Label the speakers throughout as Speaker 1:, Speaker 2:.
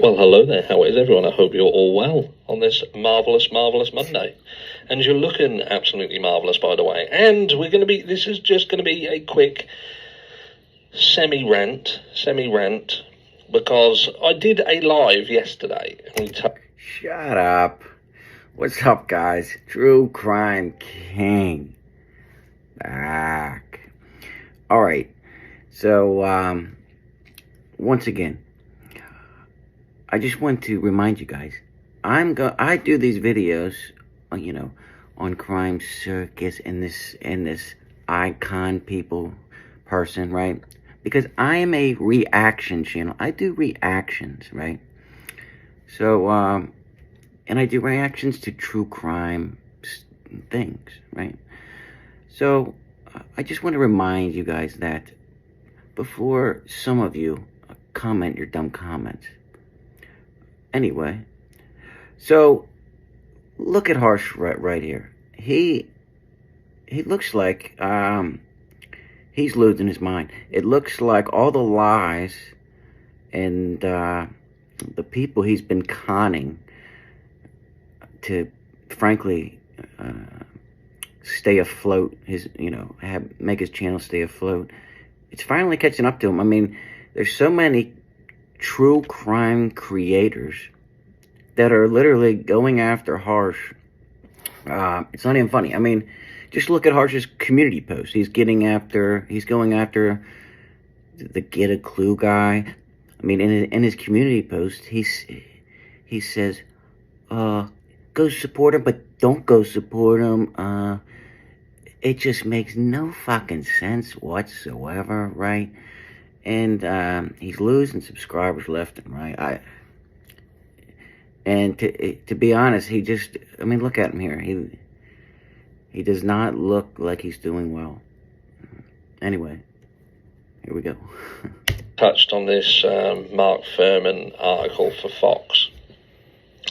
Speaker 1: Well, hello there. How is everyone? I hope you're all well on this marvellous, marvellous Monday. And you're looking absolutely marvellous, by the way. And this is just going to be a quick semi-rant, because I did a live yesterday.
Speaker 2: Shut up. What's up, guys? True Crime King. Back. Alright. So, once again, I just want to remind you guys, I do these videos, on Crime Circus and this icon person, right? Because I am a reaction channel. I do reactions, right? So, and I do reactions to true crime things, right? So, I just want to remind you guys that before some of you comment your dumb comments. Anyway, so look at Harsh right here. He looks like he's losing his mind. It looks like all the lies and the people he's been conning to, frankly, stay afloat. Make his channel stay afloat. It's finally catching up to him. I mean, there's so many true crime creators that are literally going after Harsh. It's not even funny. I mean, just look at Harsh's community post. He's going after the Get a Clue guy. I mean, in his community post, he says, go support him, but don't go support him. It just makes no fucking sense whatsoever, right? And he's losing subscribers left and right. And to be honest, look at him here. He does not look like he's doing well. Anyway, here we go.
Speaker 1: Touched on this Mark Furman article for Fox.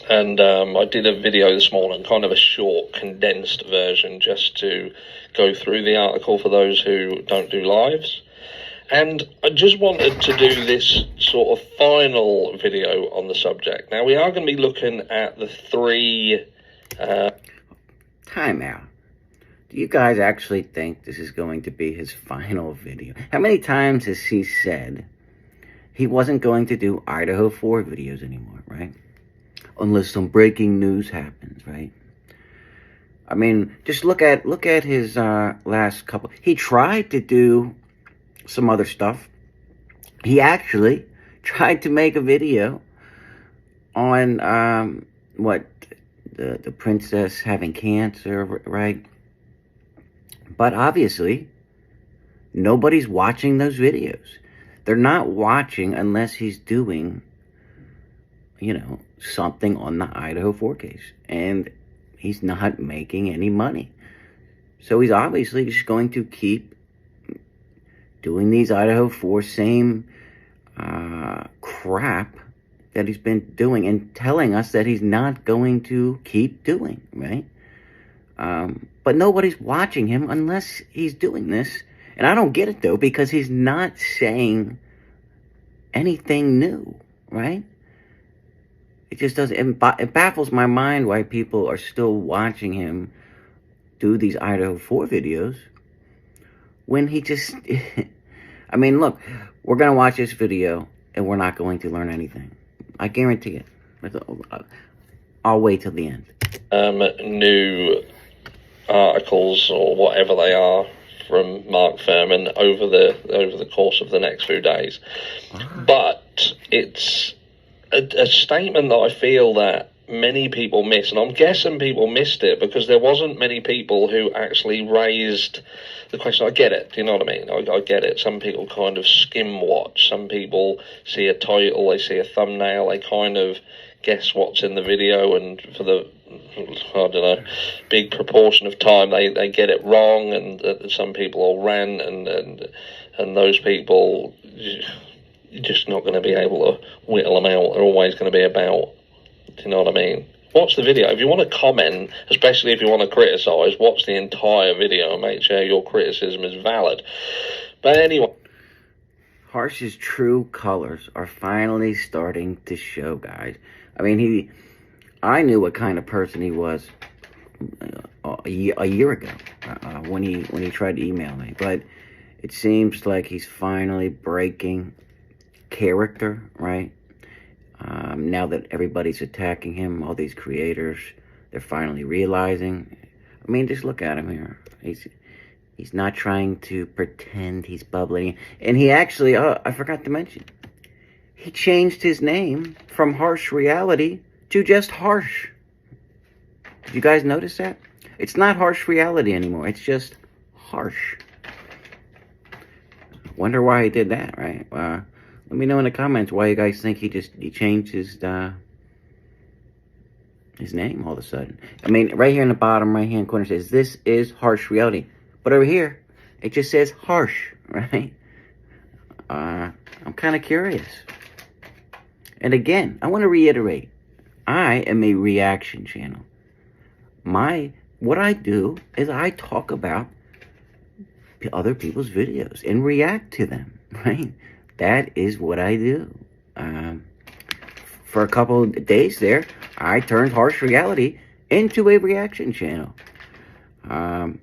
Speaker 1: And I did a video this morning, kind of a short, condensed version, just to go through the article for those who don't do lives. And I just wanted to do this sort of final video on the subject. Now, we are going to be looking at the three...
Speaker 2: Time out. Do you guys actually think this is going to be his final video? How many times has he said he wasn't going to do Idaho 4 videos anymore, right? Unless some breaking news happens, right? I mean, just look at his last couple... He tried to do some other stuff. He actually tried to make a video on the princess having cancer, right? But obviously nobody's watching those videos. They're not watching unless he's doing something on the Idaho 4 case, and he's not making any money. So he's obviously just going to keep doing these Idaho 4 same crap that he's been doing and telling us that he's not going to keep doing, right? But nobody's watching him unless he's doing this. And I don't get it, though, because he's not saying anything new, right? It just doesn't... It baffles my mind why people are still watching him do these Idaho 4 videos when he just... I mean, look, we're going to watch this video and we're not going to learn anything. I guarantee it. I'll wait till the end.
Speaker 1: New articles or whatever they are from Mark Furman over the course of the next few days. But it's a statement that I feel that many people miss, and I'm guessing people missed it because there wasn't many people who actually raised the question. I get it, do you know what I mean? I get it. Some people kind of skim watch. Some people see a title, they see a thumbnail, they kind of guess what's in the video, and for the, I don't know, big proportion of time they get it wrong, and some people will rant, and those people, you're just not going to be able to whittle them out. They're always going to be about, do you know what I mean? Watch the video. If you want to comment, especially if you want to criticise, watch the entire video and make sure your criticism is valid. But anyway.
Speaker 2: Harsh's true colors are finally starting to show, guys. I mean, I knew what kind of person he was a year ago when he tried to email me, but it seems like he's finally breaking character, right? Now that everybody's attacking him, all these creators, they're finally realizing. I mean, just look at him here. He's not trying to pretend he's bubbling. And he actually, I forgot to mention, he changed his name from Harsh Reality to just Harsh. Did you guys notice that? It's not Harsh Reality anymore. It's just Harsh. Wonder why he did that, right? Let me know in the comments why you guys think he changed his name all of a sudden. I mean, right here in the bottom right-hand corner says, this is Harsh Reality. But over here, it just says Harsh, right? I'm kind of curious. And again, I want to reiterate, I am a reaction channel. What I do is I talk about other people's videos and react to them, right? That is what I do. For a couple of days there, I turned Harsh Reality into a reaction channel. I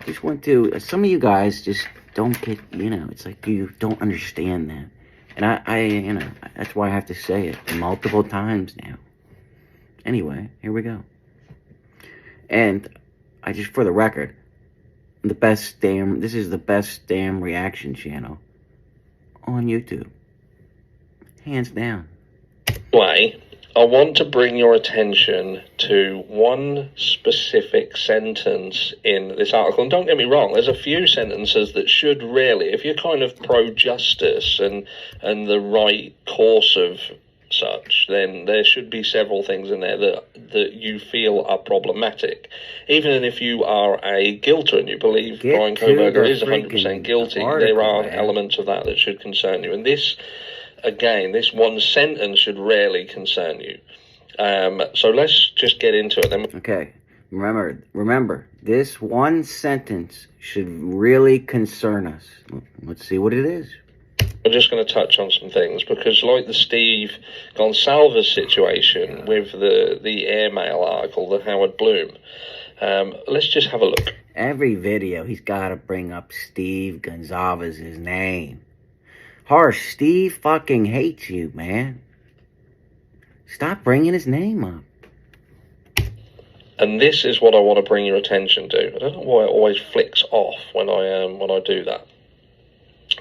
Speaker 2: just want to, some of you guys just don't get, it's like you don't understand that. And I that's why I have to say it multiple times now. Anyway, here we go. And for the record, this is the best damn reaction channel on YouTube. Hands down.
Speaker 1: Anyway, I want to bring your attention to one specific sentence in this article. And don't get me wrong, there's a few sentences that should really, if you're kind of pro-justice and the right course of such, then there should be several things in there that you feel are problematic. Even if you are a guilter and you believe Brian Kohberger is 100% guilty, there are elements of that should concern you. And this, again, this one sentence should rarely concern you. So let's just get into it then.
Speaker 2: Okay, remember, this one sentence should really concern us. Let's see what it is.
Speaker 1: I'm just going to touch on some things because, like the Steve Gonsalves situation with the airmail article, the Howard Bloom, let's just have a look.
Speaker 2: Every video, he's got to bring up Steve Gonsalves' name. Harsh, Steve fucking hates you, man. Stop bringing his name up.
Speaker 1: And this is what I want to bring your attention to. I don't know why it always flicks off when I do that.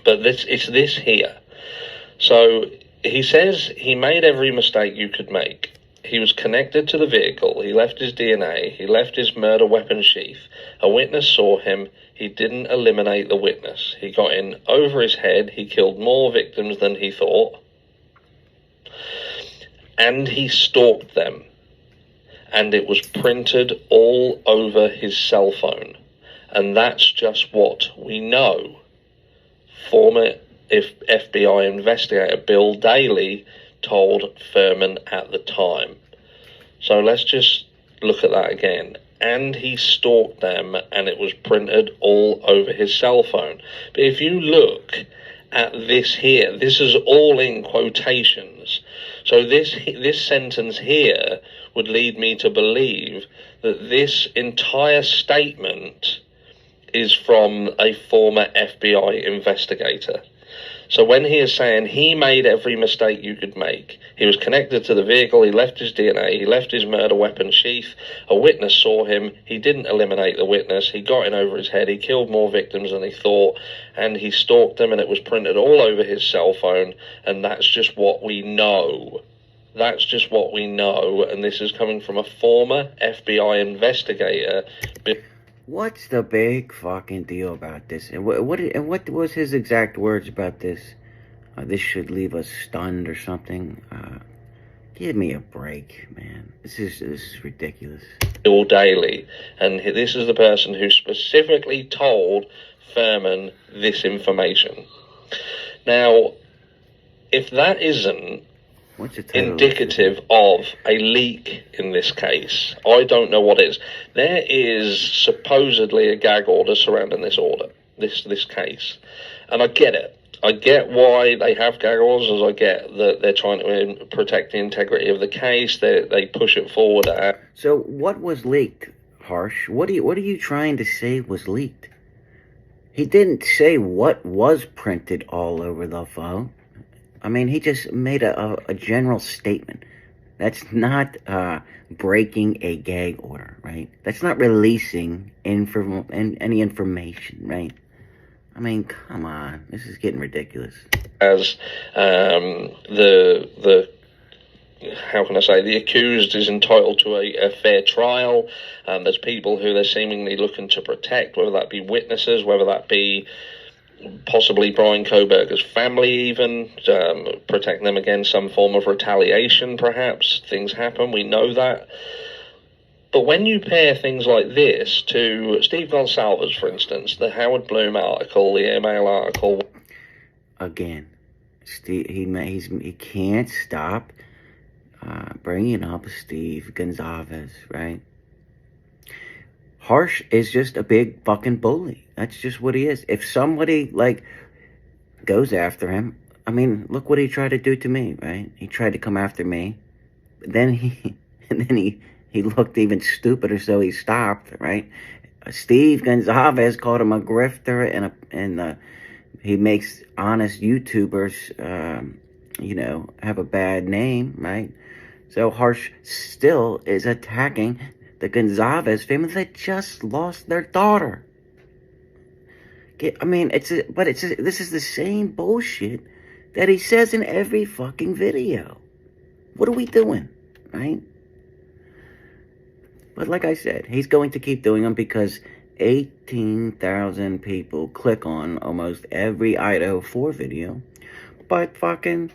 Speaker 1: But it's this here. So he says he made every mistake you could make. He was connected to the vehicle. He left his DNA. He left his murder weapon sheath. A witness saw him. He didn't eliminate the witness. He got in over his head. He killed more victims than he thought. And he stalked them. And it was printed all over his cell phone. And that's just what we know. Former FBI investigator Bill Daley told Furman at the time. So let's just look at that again. And he stalked them, and it was printed all over his cell phone. But if you look at this here, this is all in quotations. So this sentence here would lead me to believe that this entire statement is from a former FBI investigator. So when he is saying he made every mistake you could make, he was connected to the vehicle, he left his DNA, he left his murder weapon sheath, a witness saw him, he didn't eliminate the witness, he got in over his head, he killed more victims than he thought, and he stalked them, and it was printed all over his cell phone, and that's just what we know. That's just what we know, and this is coming from a former FBI investigator.
Speaker 2: What's the big fucking deal about this? And what was his exact words about this? This should leave us stunned or something. Give me a break, man. This is ridiculous.
Speaker 1: Bill Daley, and this is the person who specifically told Furman this information. Now, if that isn't indicative of a leak in this case, I don't know what is. There is supposedly a gag order surrounding this order, this case, and I get it. I get why they have gag orders, as I get that they're trying to protect the integrity of the case. They push it forward.
Speaker 2: So what was leaked, Harsh? What are you trying to say was leaked? He didn't say what was printed all over the phone. I mean, he just made a general statement. That's not breaking a gag order, right? That's not releasing any information, right? I mean, come on. This is getting ridiculous.
Speaker 1: As the how can I say, the accused is entitled to a fair trial. There's people who they're seemingly looking to protect, whether that be witnesses, whether that be possibly Brian Kohberger's family, even protecting them against some form of retaliation. Perhaps things happen, we know that. But when you pair things like this to Steve Gonsalves, for instance, the Howard Bloom article, the email article,
Speaker 2: again, Steve, he can't stop bringing up Steve Gonsalves, right? Harsh is just a big fucking bully. That's just what he is. If somebody like goes after him, I mean, look what he tried to do to me, right? He tried to come after me, but then he looked even stupider, so he stopped, right? Steve Gonsalves called him a grifter, and he makes honest YouTubers, have a bad name, right? So Harsh still is attacking the Gonsalves family that just lost their daughter. I mean, this is the same bullshit that he says in every fucking video. What are we doing, right? But like I said, he's going to keep doing them because 18,000 people click on almost every IDAHO 4 video, but fucking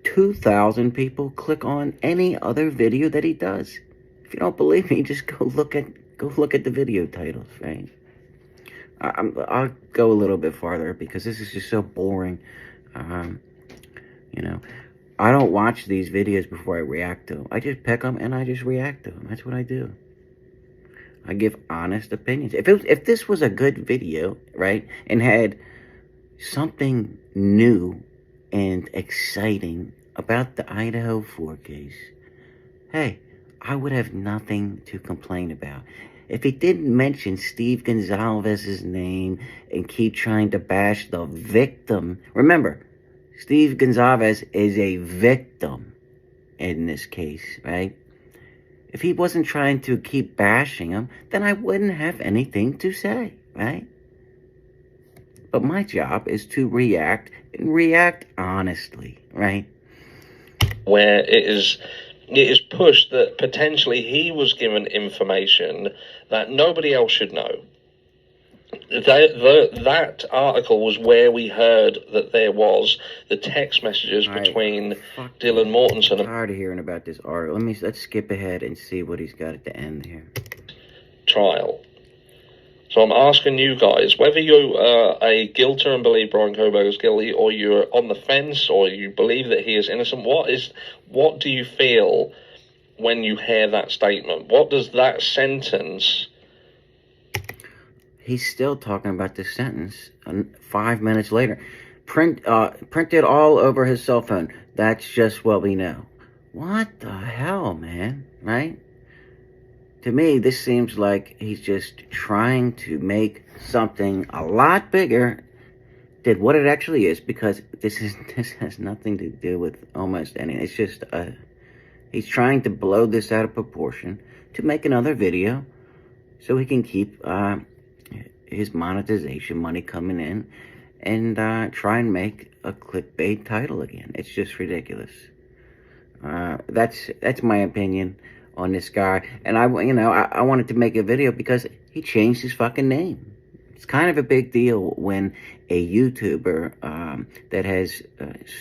Speaker 2: 2,000 people click on any other video that he does. If you don't believe me, just go look at the video titles, right? I'll go a little bit farther because this is just so boring. I don't watch these videos before I react to them. I just pick them and I just react to them. That's what I do. I give honest opinions. If this was a good video, right, and had something new and exciting about the IDAHO 4 case, hey, I would have nothing to complain about. If he didn't mention Steve Gonsalves' name and keep trying to bash the victim, remember, Steve Gonsalves is a victim in this case, right? If he wasn't trying to keep bashing him, then I wouldn't have anything to say, right? But my job is to react, and react honestly, right?
Speaker 1: Where it is pushed that potentially he was given information that nobody else should know. That article was where we heard that there was the text messages between Dylan Mortensen.
Speaker 2: I'm tired of hearing about this article. Let's skip ahead and see what he's got at the end here.
Speaker 1: Trial. So I'm asking you guys whether you are a guilter and believe Brian Kohberger is guilty, or you're on the fence, or you believe that he is innocent. What do you feel when you hear that statement? What does that sentence?
Speaker 2: He's still talking about this sentence 5 minutes later. Printed all over his cell phone. That's just what we know. What the hell, man? Right? To me, this seems like he's just trying to make something a lot bigger than what it actually is, because this has nothing to do with almost anything. It's just he's trying to blow this out of proportion to make another video so he can keep his monetization money coming in and try and make a clickbait title again. It's just ridiculous. That's my opinion on this guy, and I wanted to make a video because he changed his fucking name. It's kind of a big deal when a YouTuber that has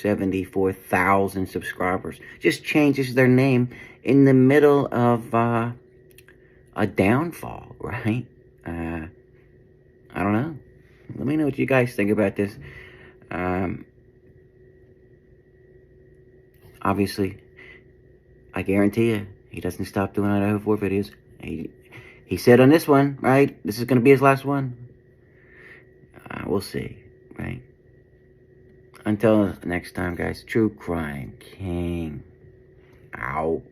Speaker 2: 74,000 subscribers just changes their name in the middle of a downfall, right? I don't know. Let me know what you guys think about this. Obviously, I guarantee you, he doesn't stop doing IDAHO 4 videos. He said on this one, right? This is going to be his last one. We'll see, right? Until next time, guys. True Crime King. Out.